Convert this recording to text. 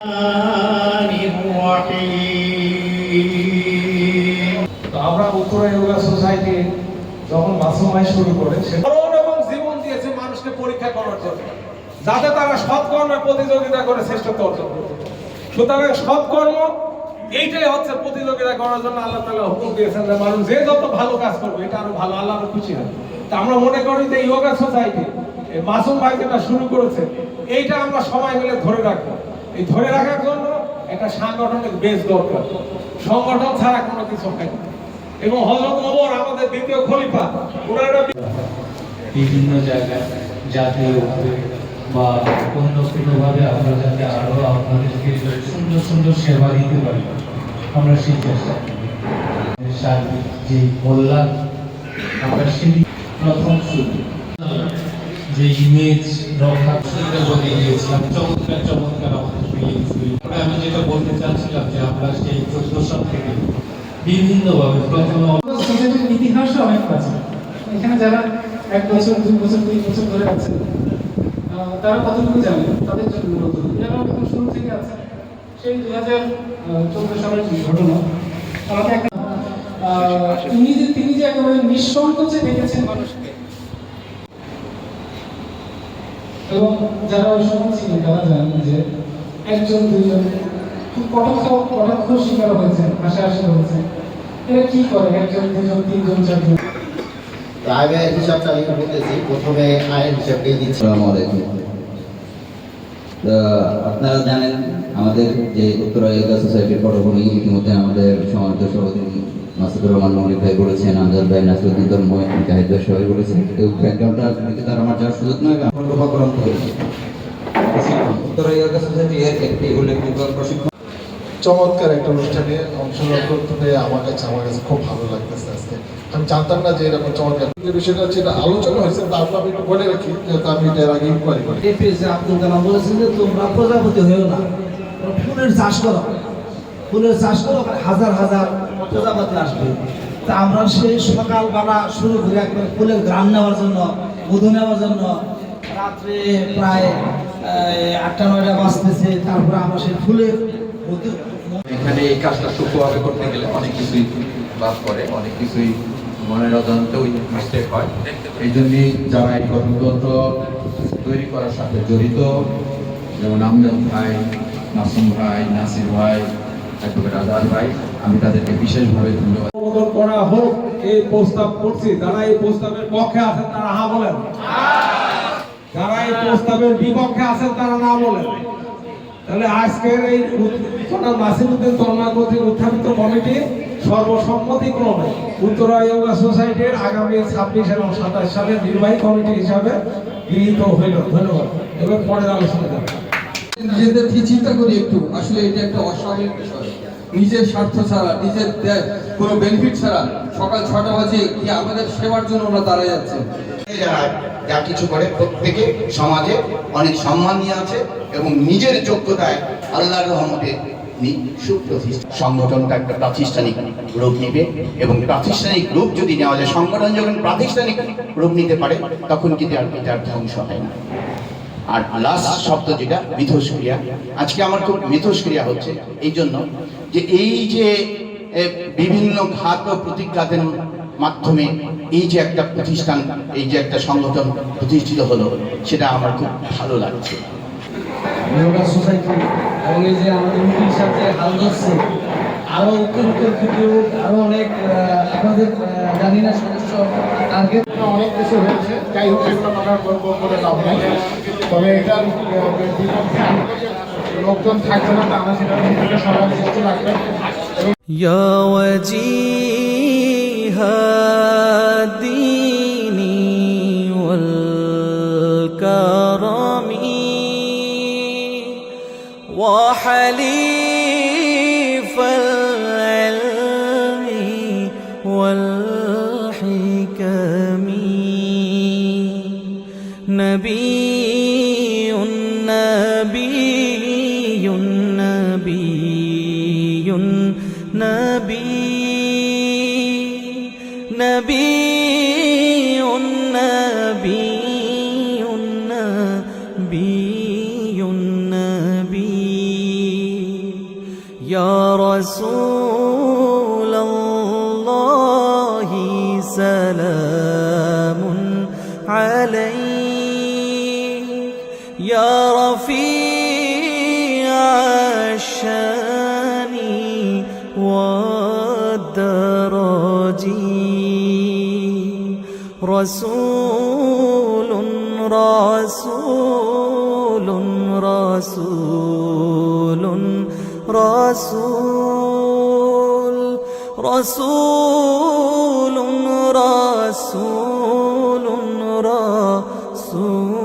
আমরা উত্তরা যোগা সোসাইটি যখন মাসুমাই শুরু করে এবং জীবন দিয়েছে মানুষকে পরীক্ষা করার জন্য, যাতে তারা সৎকর্মে প্রতিযোগিতা করে শ্রেষ্ঠত্ব অর্জন করতে পারে। সুতরাং সৎকর্ম এইটাই হচ্ছে প্রতিযোগিতা করার জন্য আল্লাহ তাআলা হুকুম দিয়েছেন যে মানুষ যে যত ভালো কাজ করবে এটা আরো ভালো, আল্লাহ আরো খুশি হবে। তা আমরা মনে করি যে যোগা সোসাইটি মাসুম ভাই যেটা শুরু করেছে এইটা আমরা সবাই মিলে ধরে রাখবো। এই ধরে রাখার জন্য একটা সাংগঠনিক বেস দরকার, সংগঠন ছাড়া কোনো কিছু হয় না। এবং হযরত ওমর আমাদের দ্বিতীয় খলিফা, ওনারা বিভিন্ন জায়গায় জাতীয় বা অন্য কোনোভাবে আমরা যাতে আরো আপনাদেরকে সুন্দর সুন্দর সেবা দিতে পারি, আমরা সেই চেষ্টা করি। সার্বিক যে কল্যাণ আমরা সেই প্রথম শুরু যে ইমেজ রক্ষা বলে গিয়েছিলাম, চমৎকার চমৎকার আমাদের আমি যেটা বলতে চাচ্ছিলাম যে আমরা সেই 14 সাল থেকে বিভিন্নভাবে প্রথম সোসাইটির ইতিহাসও অনেক প্রাচীন। এখানে যারা 1 বছর 2 বছর 3 বছর ধরে আছেন তারা কতটুকু জানেন, তাদের জন্য মূলত যারা একদম শুরু থেকে আছে সেই 2014 সালের ঘটনা আমাকে একটা তিনি যে একেবারে নিঃসংকোচে দেখেছেন মানুষকে, এবং যারা ওই সময় ছিলেন তারা জানেন যে 1 2 জন খুব কটাক্ষ শিকার হয়েছে, হাসাহাসি হয়েছে। এরা কি করে 1 জন 2 জন 3 জন 4 জন? আয়ের হিসাবটা আমি বলতেছি, প্রথমে আয়ের হিসাবটাই দিচ্ছি। আসসালামু আলাইকুম। আপনারা জানেন আমাদের যে উত্তরা যোগা সোসাইটির পটভূমি ইতিমধ্যে আমাদের সমাজের সভাপতি মাসুদুর রহমান মৌলিক ভাই বলেছেন, আমজাদ ভাই, নাসিরউদ্দিন তন্ময়, জাহিদ ভাই সবাই বলেছেন। কেউ ব্যাকগ্রাউন্ডটা দিতে তার আমার যাওয়ার সুযোগ নয়, উপক্রম করেছে। উত্তরা যোগা সোসাইটির একটি উল্লেখযোগ্য প্রশিক্ষণ চমৎকার একটা অনুষ্ঠানে অংশগ্রহণ করতে পেরে আমার কাছে খুব ভালো লাগতেছে। আজকে আমি জানতাম না যে এরকম চমৎকার যে বিষয়টা হচ্ছে, এটা আলোচনা হয়েছে, তারপর আমি একটু বলে রাখি যেহেতু আমি এটার আগে ইনকোয়ারি করি। এপিএসে আব্দুল কালাম বলেছেন যে তোমরা প্রজাপতি হয়েও না, ফুলের চাষ করো, ফুলের চাষ করো, হাজার হাজার প্রজাপতি আসবে। তা আমরা সেই সকালবেলা শুরু করি একবার ফুলের গ্রাম নেওয়ার জন্য, মধু নেওয়ার জন্য, রাত্রে প্রায় 8টা 9টা বাজতেছে, তারপরে আমরা সেই ফুলের মধু। এখানে এই কাজটা সূক্ষ্মভাবে করতে গেলে অনেক কিছুই বাদ পড়ে, অনেক কিছুই মনের অজান্তেও মিস্টেক হয়। এই জন্যই যারা এই গঠনতন্ত্র তৈরি করার সাথে জড়িত, যেমন আমজাদ ভাই, মাসুম ভাই, নাসির ভাই, অ্যাডভোকেট আজাদ ভাই, আমি তাদেরকে বিশেষভাবে ধন্যবাদ। অনুমোদন করা হোক এই প্রস্তাব করছি। যারা এই প্রস্তাবের পক্ষে আছেন তারা হ্যাঁ বলেন, যারা এই প্রস্তাবের বিপক্ষে আছেন তারা না বলেন। তাহলে আজকের এই নাসিরউদ্দিন তন্ময় কর্তৃক উত্থাপিত কমিটি সর্বসম্মতিক্রমে উত্তরা যোগা সোসাইটির আগামী 26 এবং 27 সালের নির্বাহী কমিটি হিসাবে গৃহীত হইল। ধন্যবাদ। এবার পরের আলোচনা যাবে। নিজেদের কি চিন্তা করি একটু, আসলে এটা একটা অস্বাভাবিক বিষয়। নিজের স্বার্থ ছাড়া, নিজের কোনো বেনিফিট ছাড়া সকাল 6টা বাজে কি আমাদের সেবার জন্য ওরা দাঁড়ায় যাচ্ছে। যারা যা কিছু করে প্রত্যেকে সমাজে অনেক সম্মান নিয়ে আছে এবং নিজের যোগ্যতায় আল্লাহর রহমতে সুপ্রতিষ্ঠিত। সংগঠনটা একটা প্রাতিষ্ঠানিক রূপ নিবে এবং প্রাতিষ্ঠানিক রূপ যদি নেওয়া যায়, সংগঠন যখন প্রাতিষ্ঠানিক রূপ নিতে পারে তখন কিন্তু আর এটার ধ্বংস হয় না। আর লাস্ট শব্দ যেটা মিথস্ক্রিয়া, আজকে আমার খুব মিথস্ক্রিয়া হচ্ছে এই জন্য যে এই যে বিভিন্ন ঘাত ও প্রতিঘাতের মাধ্যমে এই যে একটা প্রতিষ্ঠান, এই যে একটা সংগঠন প্রতিষ্ঠিত হলো, সেটা আমার খুব ভালো লাগছে। যোগা সোসাইটি এবং এই যে আমাদের উকিল সাথে হাল ধরছে, আরো উত্তর ভিডিও আরো অনেক আপনাদের জানি না সদস্য টার্গেট অনেক কিছু হয়েছে, যাই হোক সেগুলো আমরা বলে লাভ নাই। তবে এটার বিপক্ষে লোকজন থাকবে না তা না, সেটা নিজেকে সবার চেষ্টা রাখবেন। ইয়া ওয়াজিহা দীনি ওয়াল কারামি ওয়া হালিফাল ইলমি ওয়াল হিকামি নবিয়ুন নবিয়ুন নবিয়ুন নবী নবিয়ুন নবিয়ুন নবিয়ুন নবী يا رسول الله سلام عليك يا رفيع الشان والدرج رسول رسول رسول رسول رسول رسول رسول